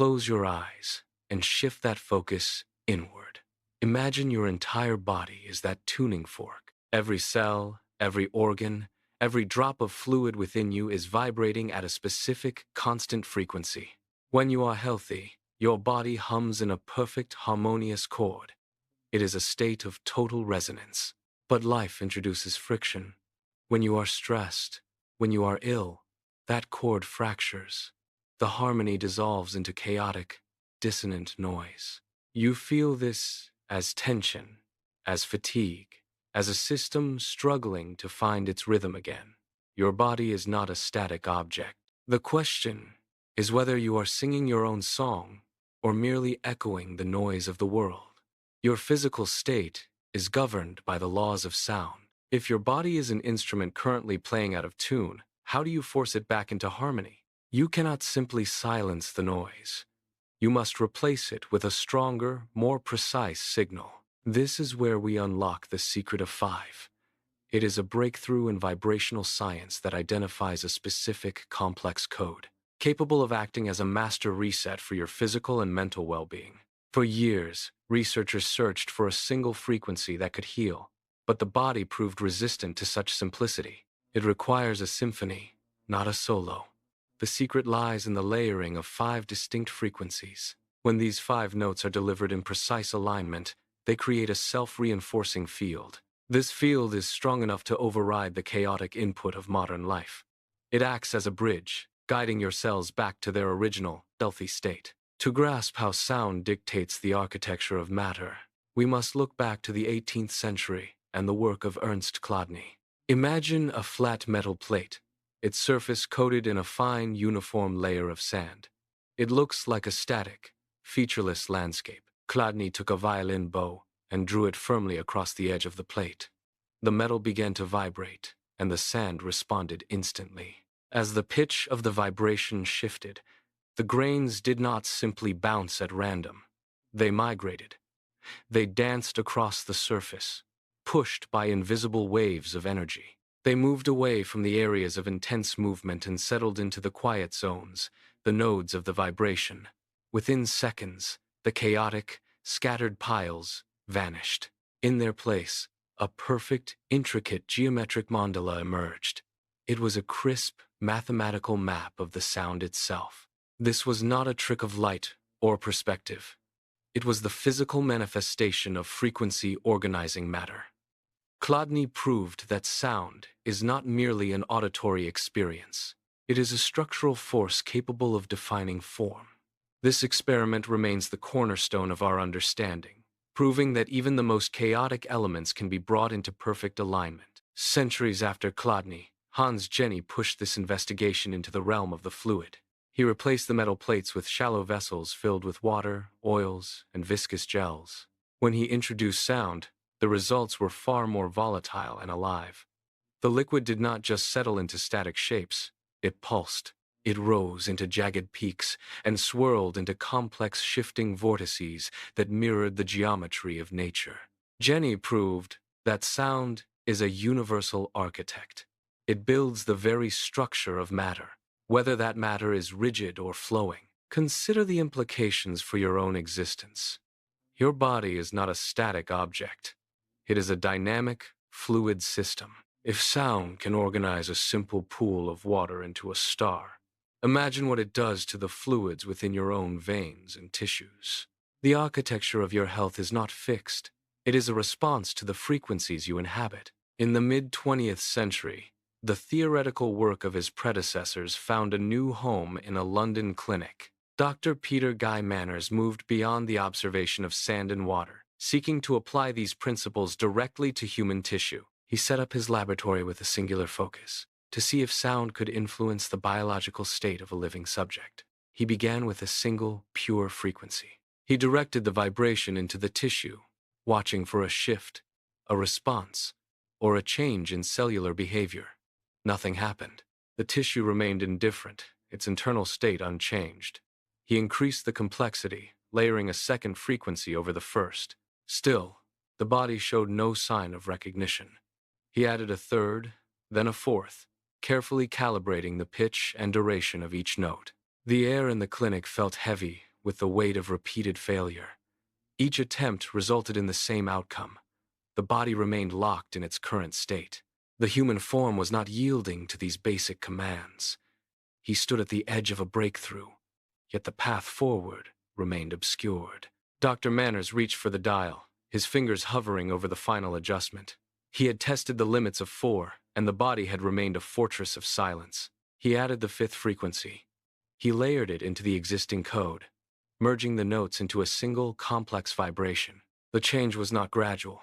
Close your eyes and shift that focus inward. Imagine your entire body is that tuning fork. Every cell, every organ, every drop of fluid within you is vibrating at a specific, constant frequency. When you are healthy, your body hums in a perfect, harmonious chord. It is a state of total resonance. But life introduces friction. When you are stressed, when you are ill, that chord fractures. The harmony dissolves into chaotic, dissonant noise. You feel this as tension, as fatigue, as a system struggling to find its rhythm again. Your body is not a static object. The question is whether you are singing your own song or merely echoing the noise of the world. Your physical state is governed by the laws of sound. If your body is an instrument currently playing out of tune, how do you force it back into harmony? You cannot simply silence the noise. You must replace it with a stronger, more precise signal. This is where we unlock the secret of five. It is a breakthrough in vibrational science that identifies a specific, complex code, capable of acting as a master reset for your physical and mental well-being. For years, researchers searched for a single frequency that could heal, but the body proved resistant to such simplicity. It requires a symphony, not a solo. The secret lies in the layering of five distinct frequencies. When these five notes are delivered in precise alignment, they create a self-reinforcing field. This field is strong enough to override the chaotic input of modern life. It acts as a bridge, guiding your cells back to their original, healthy state. To grasp how sound dictates the architecture of matter, we must look back to the 18th century and the work of Ernst Chladni. Imagine a flat metal plate, its surface coated in a fine, uniform layer of sand. It looks like a static, featureless landscape. Chladni took a violin bow and drew it firmly across the edge of the plate. The metal began to vibrate, and the sand responded instantly. As the pitch of the vibration shifted, the grains did not simply bounce at random. They migrated. They danced across the surface, pushed by invisible waves of energy. They moved away from the areas of intense movement and settled into the quiet zones, the nodes of the vibration. Within seconds, the chaotic, scattered piles vanished. In their place, a perfect, intricate geometric mandala emerged. It was a crisp, mathematical map of the sound itself. This was not a trick of light or perspective. It was the physical manifestation of frequency organizing matter. Chladni proved that sound is not merely an auditory experience. It is a structural force capable of defining form. This experiment remains the cornerstone of our understanding, proving that even the most chaotic elements can be brought into perfect alignment. Centuries after Chladni, Hans Jenny pushed this investigation into the realm of the fluid. He replaced the metal plates with shallow vessels filled with water, oils, and viscous gels. When he introduced sound, the results were far more volatile and alive. The liquid did not just settle into static shapes, it pulsed. It rose into jagged peaks and swirled into complex shifting vortices that mirrored the geometry of nature. Jenny proved that sound is a universal architect. It builds the very structure of matter, whether that matter is rigid or flowing. Consider the implications for your own existence. Your body is not a static object. It is a dynamic, fluid system. If sound can organize a simple pool of water into a star, imagine what it does to the fluids within your own veins and tissues. The architecture of your health is not fixed. It is a response to the frequencies you inhabit. In the mid-20th century, the theoretical work of his predecessors found a new home in a London clinic. Dr. Peter Guy Manners moved beyond the observation of sand and water, seeking to apply these principles directly to human tissue. He set up his laboratory with a singular focus, to see if sound could influence the biological state of a living subject. He began with a single, pure frequency. He directed the vibration into the tissue, watching for a shift, a response, or a change in cellular behavior. Nothing happened. The tissue remained indifferent, its internal state unchanged. He increased the complexity, layering a second frequency over the first. Still, the body showed no sign of recognition. He added a third, then a fourth, carefully calibrating the pitch and duration of each note. The air in the clinic felt heavy with the weight of repeated failure. Each attempt resulted in the same outcome. The body remained locked in its current state. The human form was not yielding to these basic commands. He stood at the edge of a breakthrough, yet the path forward remained obscured. Dr. Manners reached for the dial, his fingers hovering over the final adjustment. He had tested the limits of 4, and the body had remained a fortress of silence. He added the 5th frequency. He layered it into the existing code, merging the notes into a single, complex vibration. The change was not gradual.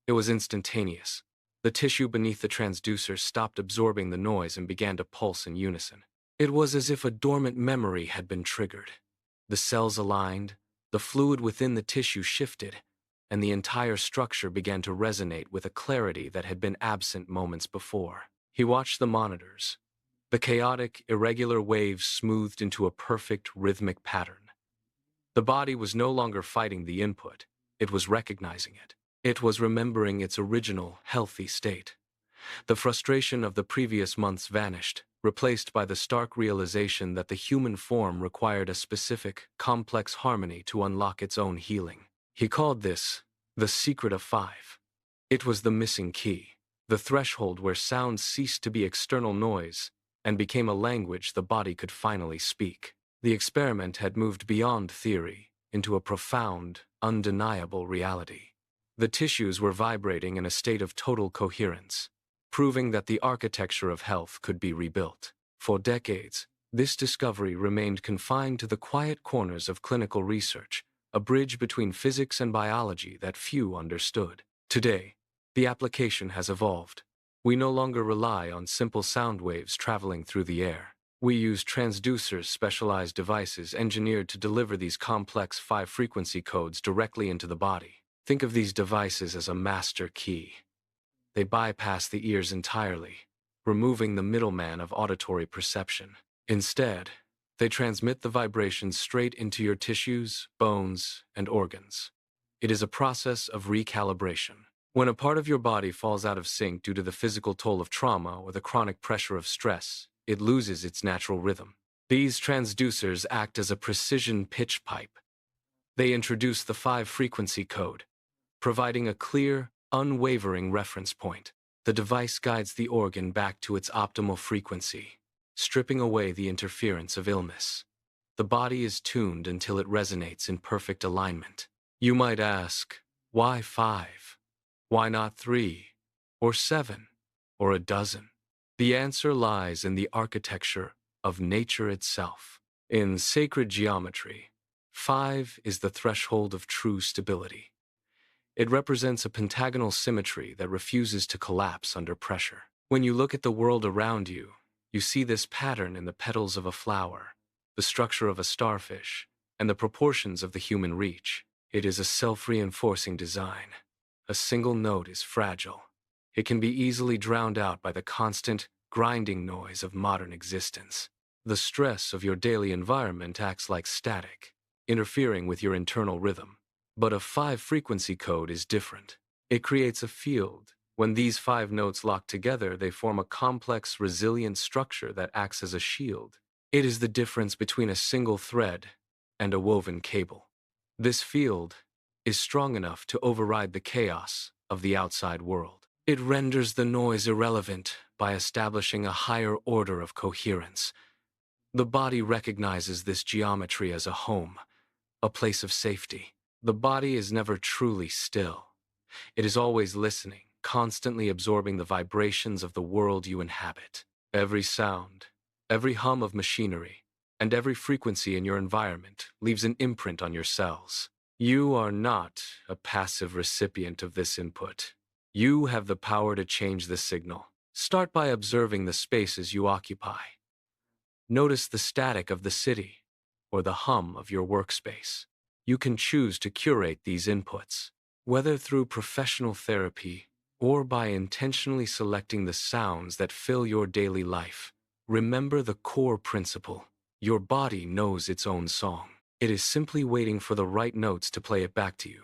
It was instantaneous. The tissue beneath the transducer stopped absorbing the noise and began to pulse in unison. It was as if a dormant memory had been triggered. The cells aligned, the fluid within the tissue shifted, and the entire structure began to resonate with a clarity that had been absent moments before. He watched the monitors. The chaotic, irregular waves smoothed into a perfect rhythmic pattern. The body was no longer fighting the input, it was recognizing it. It was remembering its original, healthy state. The frustration of the previous months vanished, replaced by the stark realization that the human form required a specific, complex harmony to unlock its own healing. He called this the secret of 5. It was the missing key, the threshold where sound ceased to be external noise and became a language the body could finally speak. The experiment had moved beyond theory into a profound, undeniable reality. The tissues were vibrating in a state of total coherence, proving that the architecture of health could be rebuilt. For decades, this discovery remained confined to the quiet corners of clinical research, a bridge between physics and biology that few understood. Today, the application has evolved. We no longer rely on simple sound waves traveling through the air. We use transducers, specialized devices engineered to deliver these complex 5-frequency codes directly into the body. Think of these devices as a master key. They bypass the ears entirely, removing the middleman of auditory perception. Instead, they transmit the vibrations straight into your tissues, bones, and organs. It is a process of recalibration. When a part of your body falls out of sync due to the physical toll of trauma or the chronic pressure of stress, it loses its natural rhythm. These transducers act as a precision pitch pipe. They introduce the 5-frequency code, providing a clear, unwavering reference point. The device guides the organ back to its optimal frequency, stripping away the interference of illness. The body is tuned until it resonates in perfect alignment. You might ask, why 5? Why not 3, or 7, or a dozen? The answer lies in the architecture of nature itself. In sacred geometry, 5 is the threshold of true stability. It represents a pentagonal symmetry that refuses to collapse under pressure. When you look at the world around you, you see this pattern in the petals of a flower, the structure of a starfish, and the proportions of the human reach. It is a self-reinforcing design. A single note is fragile. It can be easily drowned out by the constant, grinding noise of modern existence. The stress of your daily environment acts like static, interfering with your internal rhythm. But a 5-frequency code is different. It creates a field. When these 5 notes lock together, they form a complex, resilient structure that acts as a shield. It is the difference between a single thread and a woven cable. This field is strong enough to override the chaos of the outside world. It renders the noise irrelevant by establishing a higher order of coherence. The body recognizes this geometry as a home, a place of safety. The body is never truly still. It is always listening, constantly absorbing the vibrations of the world you inhabit. Every sound, every hum of machinery, and every frequency in your environment leaves an imprint on your cells. You are not a passive recipient of this input. You have the power to change the signal. Start by observing the spaces you occupy. Notice the static of the city or the hum of your workspace. You can choose to curate these inputs, whether through professional therapy or by intentionally selecting the sounds that fill your daily life. Remember the core principle. Your body knows its own song. It is simply waiting for the right notes to play it back to you.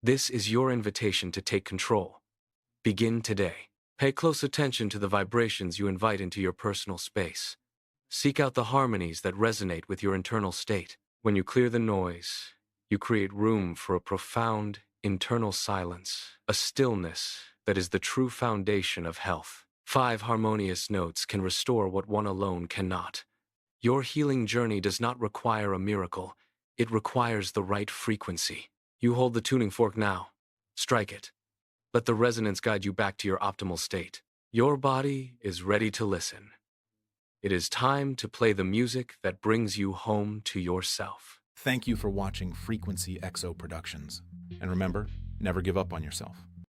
This is your invitation to take control. Begin today. Pay close attention to the vibrations you invite into your personal space. Seek out the harmonies that resonate with your internal state. When you clear the noise, you create room for a profound internal silence, a stillness that is the true foundation of health. 5 harmonious notes can restore what one alone cannot. Your healing journey does not require a miracle. It requires the right frequency. You hold the tuning fork now. Strike it. Let the resonance guide you back to your optimal state. Your body is ready to listen. It is time to play the music that brings you home to yourself. Thank you for watching Frequency XO Productions. And remember, never give up on yourself.